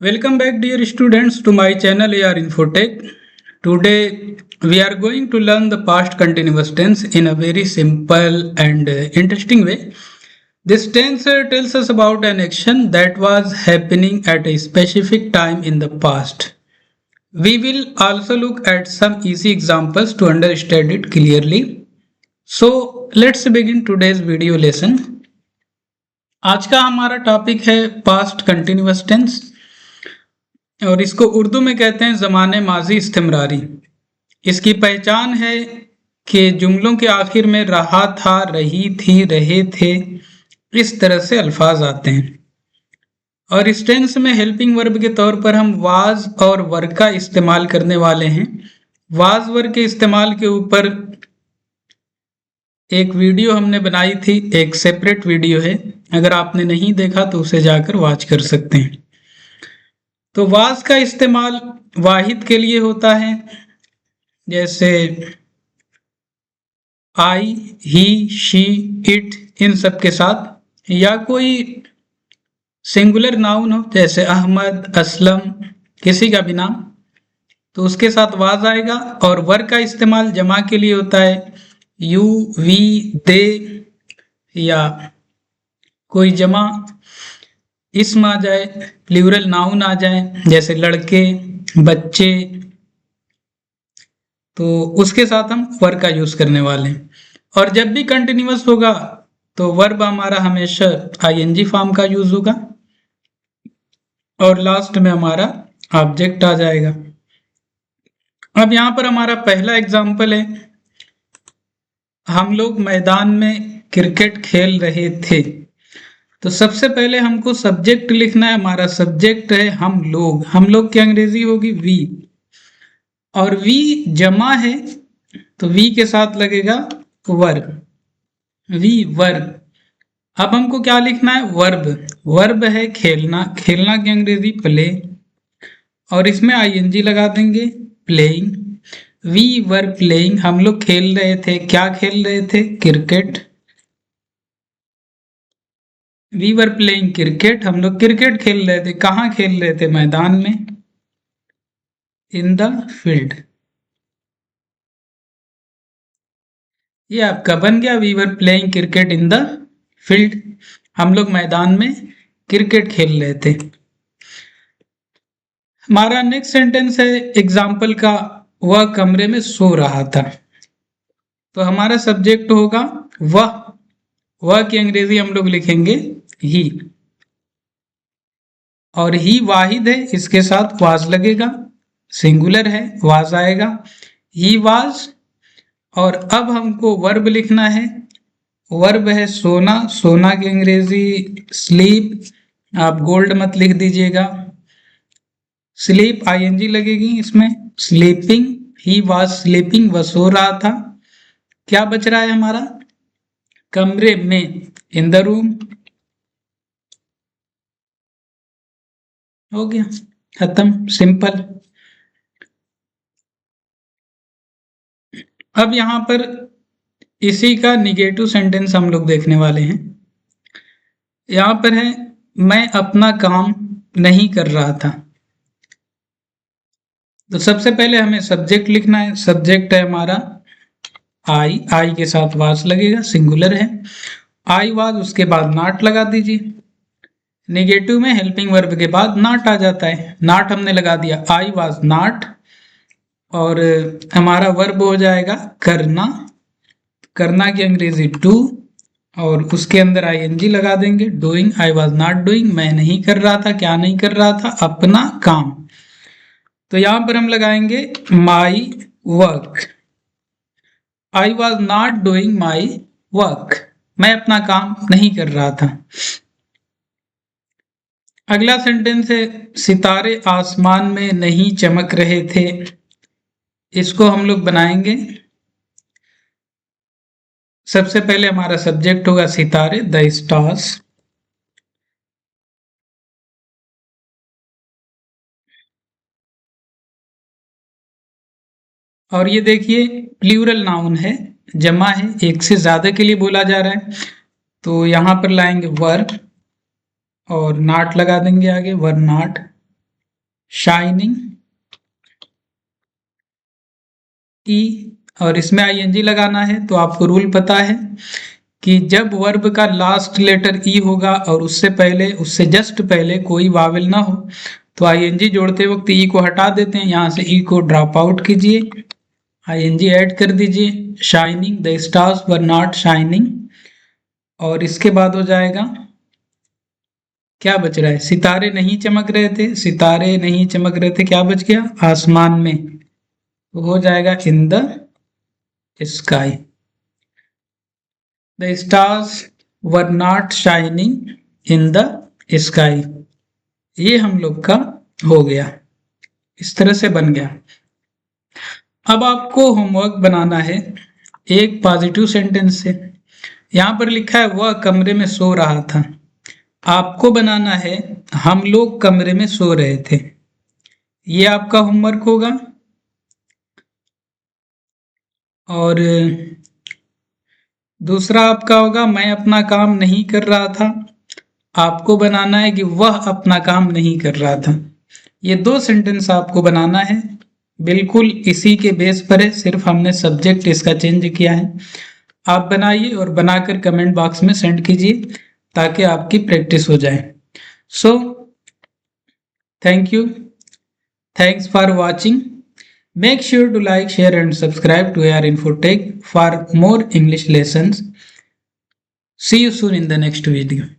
Welcome back, dear students, to my channel AR Infotech. Today, we are going to learn the past continuous tense in a very simple and interesting way. This tense tells us about an action that was happening at a specific time in the past. We will also look at some easy examples to understand it clearly. So, let's begin today's video lesson. आज का हमारा topic है past continuous tense और इसको उर्दू में कहते हैं ज़माने माजी इस्तिमरारी। इसकी पहचान है कि जुमलों के आखिर में रहा था, रही थी, रहे थे, इस तरह से अल्फाज आते हैं। और इस टेंस में हेल्पिंग वर्ब के तौर पर हम वाज और वर का इस्तेमाल करने वाले हैं। वाज वर के इस्तेमाल के ऊपर एक वीडियो हमने बनाई थी, एक सेपरेट वीडियो है। अगर आपने नहीं देखा तो उसे जाकर वॉच कर सकते हैं। तो वाज का इस्तेमाल वाहिद के लिए होता है, जैसे आई, ही, शी, इट, इन सब के साथ, या कोई सिंगुलर नाउन हो जैसे अहमद, असलम, किसी का भी नाम, तो उसके साथ वाज आएगा। और वर का इस्तेमाल जमा के लिए होता है, यू, वी, दे, या कोई जमा इसम आ जाए, प्लूरल नाउन आ जाए जैसे लड़के, बच्चे, तो उसके साथ हम वर्ब का यूज करने वाले हैं। और जब भी कंटिन्यूअस होगा तो वर्ब हमारा हमेशा आईएनजी फॉर्म का यूज होगा और लास्ट में हमारा ऑब्जेक्ट आ जाएगा। अब यहाँ पर हमारा पहला एग्जाम्पल है, हम लोग मैदान में क्रिकेट खेल रहे थे। तो सबसे पहले हमको सब्जेक्ट लिखना है। हमारा सब्जेक्ट है हम लोग। हम लोग की अंग्रेजी होगी वी, और वी जमा है तो वी के साथ लगेगा वर्ब, वी वर्ब। अब हमको क्या लिखना है? वर्ब। वर्ब है खेलना, खेलना की अंग्रेजी प्ले, और इसमें आईएनजी लगा देंगे, प्लेइंग। वी वर प्लेइंग, हम लोग खेल रहे थे। क्या खेल रहे थे? Cricket. We were playing cricket, हम लोग क्रिकेट खेल रहे थे। कहाँ खेल रहे थे? मैदान में, इन द फील्ड। ये आपका बन गया, we were playing cricket in the field. हम लोग मैदान में क्रिकेट खेल रहे थे। हमारा नेक्स्ट सेंटेंस है एग्जाम्पल का, वह कमरे में सो रहा था। तो हमारा सब्जेक्ट होगा वह। वह की अंग्रेजी हम लोग लिखेंगे ही, और ही वाहिद है, इसके साथ वाज लगेगा, सिंगुलर है, वाज आएगा, ही वाज। और अब हमको वर्ब लिखना है। वर्ब है सोना, सोना की अंग्रेजी स्लीप। आप गोल्ड मत लिख दीजिएगा, स्लीप आईएनजी लगेगी इसमें, स्लीपिंग। ही वाज स्लीपिंग, वह सो रहा था। क्या बच रहा है हमारा? कमरे में, इन द रूम। हो गया, खत्म, सिंपल। अब यहां पर इसी का निगेटिव सेंटेंस हम लोग देखने वाले हैं। यहां पर है मैं अपना काम नहीं कर रहा था। तो सबसे पहले हमें सब्जेक्ट लिखना है। सब्जेक्ट है हमारा आई, आई के साथ वाज लगेगा, सिंगुलर है। आई वाज, उसके बाद नॉट लगा दीजिए। नेगेटिव में हेल्पिंग वर्ब के बाद नॉट आ जाता है, नॉट हमने लगा दिया, आई वाज नॉट। और हमारा वर्ब हो जाएगा करना। करना की अंग्रेजी डू, और उसके अंदर आईएनजी लगा देंगे, doing. I was not doing, मैं नहीं कर रहा था। क्या नहीं कर रहा था? अपना काम। तो यहां पर हम लगाएंगे my work. I was not doing my work, मैं अपना काम नहीं कर रहा था। अगला सेंटेंस है सितारे आसमान में नहीं चमक रहे थे। इसको हम लोग बनाएंगे। सबसे पहले हमारा सब्जेक्ट होगा सितारे, द स्टार्स। और ये देखिए प्लूरल नाउन है, जमा है, एक से ज्यादा के लिए बोला जा रहा है। तो यहां पर लाएंगे वर, और नॉट लगा देंगे आगे, वर नॉट। शाइनिंग ई, और इसमें आईएनजी लगाना है। तो आपको रूल पता है कि जब वर्ब का लास्ट लेटर ई होगा और उससे पहले, उससे जस्ट पहले कोई वावेल ना हो, तो आईएनजी जोड़ते वक्त ई को हटा देते हैं। यहां से ई को ड्रॉप आउट कीजिए, आईएनजी ऐड कर दीजिए। Shining, the stars were not shining, और इसके बाद हो जाएगा, क्या बच रहा है, सितारे नहीं चमक रहे थे, सितारे नहीं चमक रहे थे, क्या बच गया, आसमान में, तो हो जाएगा in the sky. The stars were not shining in the sky. ये हम लोग का हो गया, इस तरह से बन गया। अब आपको होमवर्क बनाना है एक पॉजिटिव सेंटेंस से। यहां पर लिखा है वह कमरे में सो रहा था, आपको बनाना है हम लोग कमरे में सो रहे थे। ये आपका होमवर्क होगा। और दूसरा आपका होगा मैं अपना काम नहीं कर रहा था, आपको बनाना है कि वह अपना काम नहीं कर रहा था। ये दो सेंटेंस आपको बनाना है, बिल्कुल इसी के बेस पर है, सिर्फ हमने सब्जेक्ट इसका चेंज किया है। आप बनाइए और बनाकर कमेंट बॉक्स में सेंड कीजिए ताकि आपकी प्रैक्टिस हो जाए। So thank you, thanks for watching. Make sure to like, share and subscribe to AR Infotech for more English lessons. See you soon in the next video.